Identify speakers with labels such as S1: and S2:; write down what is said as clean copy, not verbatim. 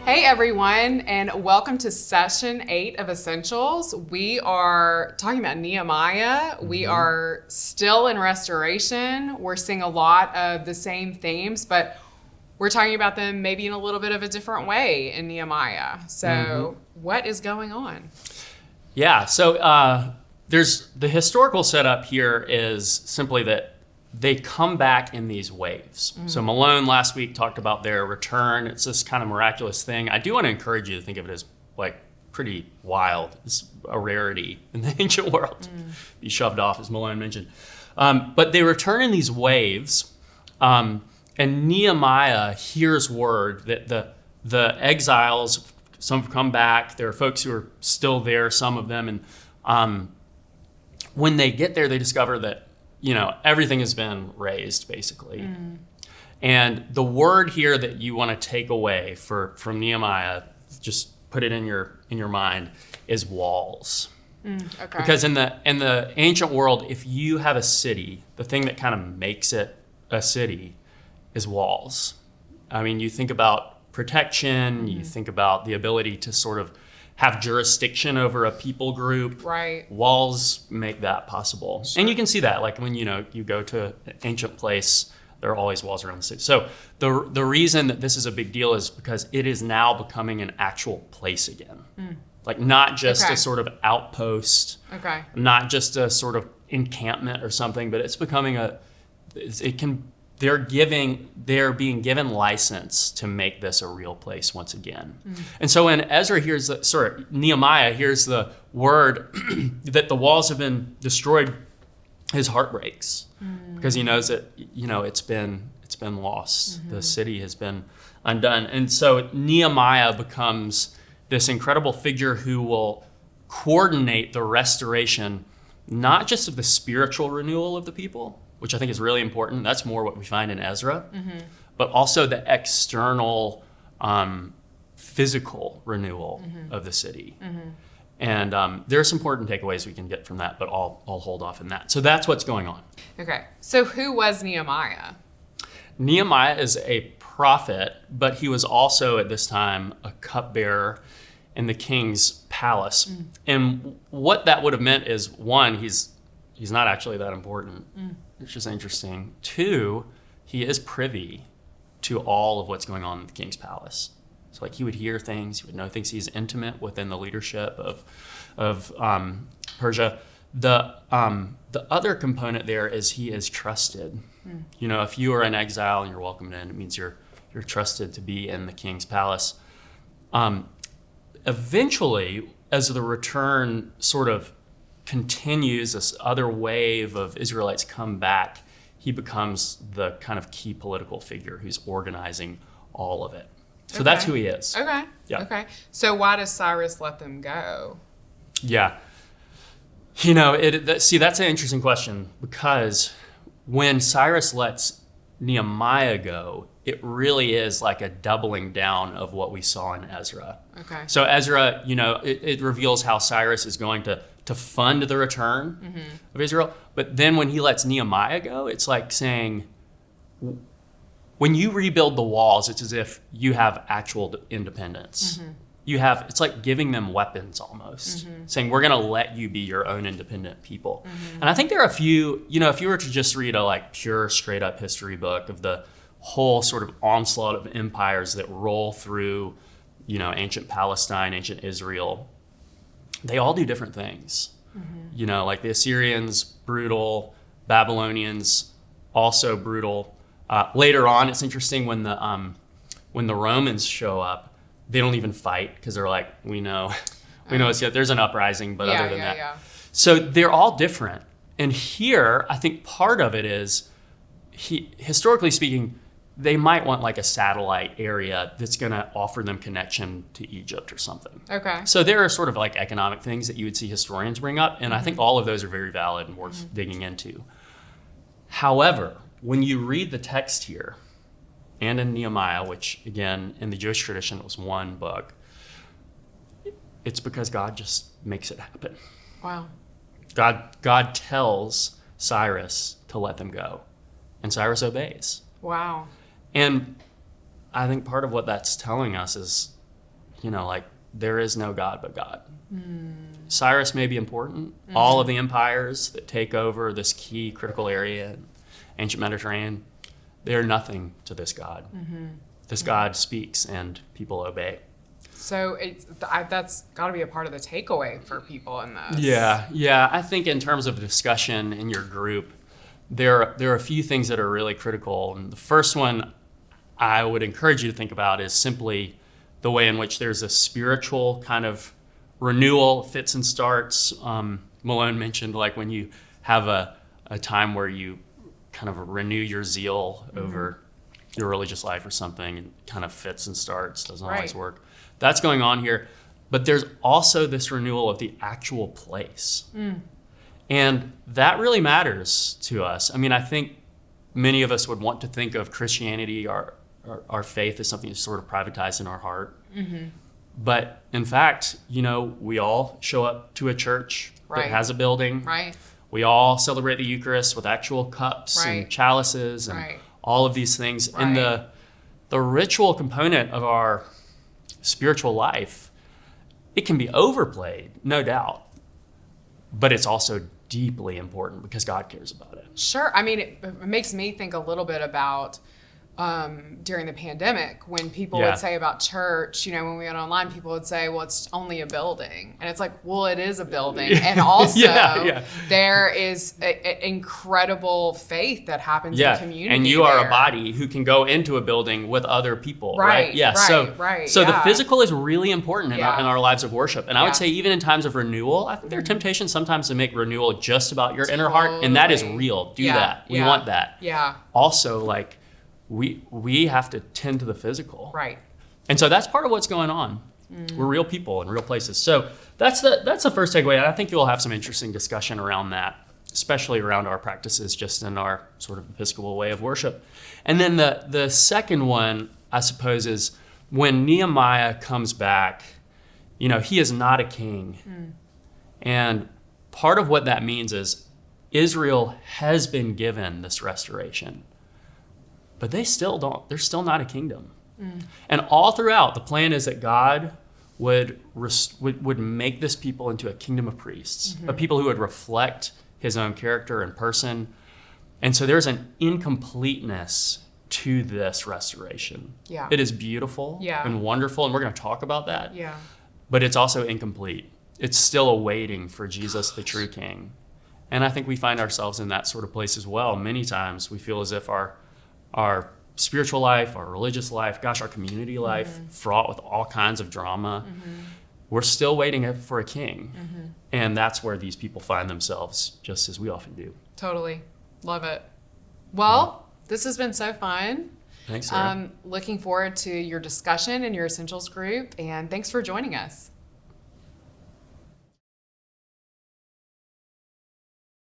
S1: Hey everyone, and welcome to session 8 of Essentials. We are talking about Nehemiah. We are still in restoration. We're seeing a lot of the same themes, but we're talking about them maybe in a little bit of a different way in Nehemiah. So what is going on?
S2: Yeah, so there's the historical setup here is simply that they come back in these waves. So Malone last week talked about their return. It's this kind of miraculous thing. I do want to encourage you to think of it as like pretty wild. It's a rarity in the ancient world. Be shoved off, as Malone mentioned. But they return in these waves, and Nehemiah hears word that the exiles, some have come back. There are folks who are still there, some of them, and when they get there, they discover that everything has been raised, basically. And the word here that you want to take away from Nehemiah, just put it in your mind, is walls.
S1: Okay.
S2: Because in the ancient world, if you have a city, the thing that kind of makes it a city is walls. I mean, you think about protection, you think about the ability to sort of have jurisdiction over a people group.
S1: Right.
S2: Walls make that possible. Sure. And you can see that, like when you go to an ancient place, there are always walls around the city. So the reason that this is a big deal is because it is now becoming an actual place again. Like not just a sort of outpost, not just a sort of encampment or something, but it's becoming they're being given license to make this a real place once again. And so when Nehemiah hears the word that the walls have been destroyed, his heart breaks because he knows that it's been lost. The city has been undone. And so Nehemiah becomes this incredible figure who will coordinate the restoration, not just of the spiritual renewal of the people, which I think is really important. That's more what we find in Ezra, but also the external physical renewal of the city. And there are some important takeaways we can get from that, but I'll hold off on that. So that's what's going on.
S1: Okay. So who was Nehemiah?
S2: Nehemiah is a prophet, but he was also at this time a cupbearer in the king's palace. And what that would have meant is, one, he's not actually that important, which is interesting. Two, he is privy to all of what's going on in the king's palace. So like he would hear things, he would know things. He's intimate within the leadership of Persia. The other component there is he is trusted. If you are in exile and you're welcomed in, it means you're trusted to be in the king's palace. Eventually, as the return sort of continues, this other wave of Israelites come back, he becomes the kind of key political figure who's organizing all of it. So that's who he is.
S1: Okay.
S2: Yeah.
S1: Okay. So why does Cyrus let them go?
S2: Yeah. That's an interesting question, because when Cyrus lets Nehemiah go, it really is like a doubling down of what we saw in Ezra.
S1: Okay.
S2: So Ezra, it reveals how Cyrus is going to fund the return of Israel. But then when he lets Nehemiah go, it's like saying, when you rebuild the walls, it's as if you have actual independence. It's like giving them weapons almost, saying, we're going to let you be your own independent people. And I think there are a few, if you were to just read a pure straight up history book of the whole sort of onslaught of empires that roll through, ancient Palestine, ancient Israel, they all do different things. Like the Assyrians, brutal. Babylonians, also brutal. Later on, it's interesting when the Romans show up, they don't even fight because they're like, we know there's an uprising, but other than that. So they're all different. And here, I think part of it is, historically speaking, they might want like a satellite area that's going to offer them connection to Egypt or something.
S1: Okay.
S2: So there are sort of like economic things that you would see historians bring up, and I think all of those are very valid and worth digging into. However, when you read the text here, and in Nehemiah, which again, in the Jewish tradition was one book, it's because God just makes it happen.
S1: Wow.
S2: God tells Cyrus to let them go, and Cyrus obeys.
S1: Wow.
S2: And I think part of what that's telling us is like there is no God but God. Cyrus may be important. All of the empires that take over this key critical area in ancient Mediterranean, they're nothing to this God. This God speaks and people obey.
S1: So that's got to be a part of the takeaway for people in this.
S2: Yeah. I think in terms of discussion in your group, there are a few things that are really critical. And the first one I would encourage you to think about is simply the way in which there's a spiritual kind of renewal, fits and starts. Malone mentioned like when you have a time where you kind of renew your zeal over your religious life or something, and kind of fits and starts, doesn't always work. That's going on here. But there's also this renewal of the actual place. And that really matters to us. I mean, I think many of us would want to think of Christianity, our faith, as something that's sort of privatized in our heart. But in fact, we all show up to a church that has a building. We all celebrate the Eucharist with actual cups and chalices and all of these things. And the ritual component of our spiritual life, it can be overplayed, no doubt. But it's also deeply important because God cares about it.
S1: Sure. I mean, it makes me think a little bit about during the pandemic when people would say about church, when we went online, people would say, well, it's only a building. And it's like, well, it is a building. And also there is an incredible faith that happens in community.
S2: And you are a body who can go into a building with other people, right? So the physical is really important in our lives of worship. And I would say even in times of renewal, I think there are temptations sometimes to make renewal just about your inner heart. And that is real. Do that. We want that. Also, like, we have to tend to the physical. And so that's part of what's going on. We're real people in real places. So that's the first takeaway. And I think you'll have some interesting discussion around that, especially around our practices just in our sort of Episcopal way of worship. And then the second one, I suppose, is when Nehemiah comes back, he is not a king. And part of what that means is Israel has been given this restoration. But they're still not a kingdom. And all throughout, the plan is that God would make this people into a kingdom of priests, of people who would reflect his own character and person. And so there's an incompleteness to this restoration. It is beautiful and wonderful, and we're going to talk about that. But it's also incomplete. It's still awaiting for Jesus, the true king. And I think we find ourselves in that sort of place as well. Many times we feel as if our spiritual life, our religious life, our community life, fraught with all kinds of drama. We're still waiting for a king. And that's where these people find themselves, just as we often do.
S1: Totally. Love it. Well, this has been so fun.
S2: Thanks, Sarah.
S1: Looking forward to your discussion in your Essentials group, and thanks for joining us.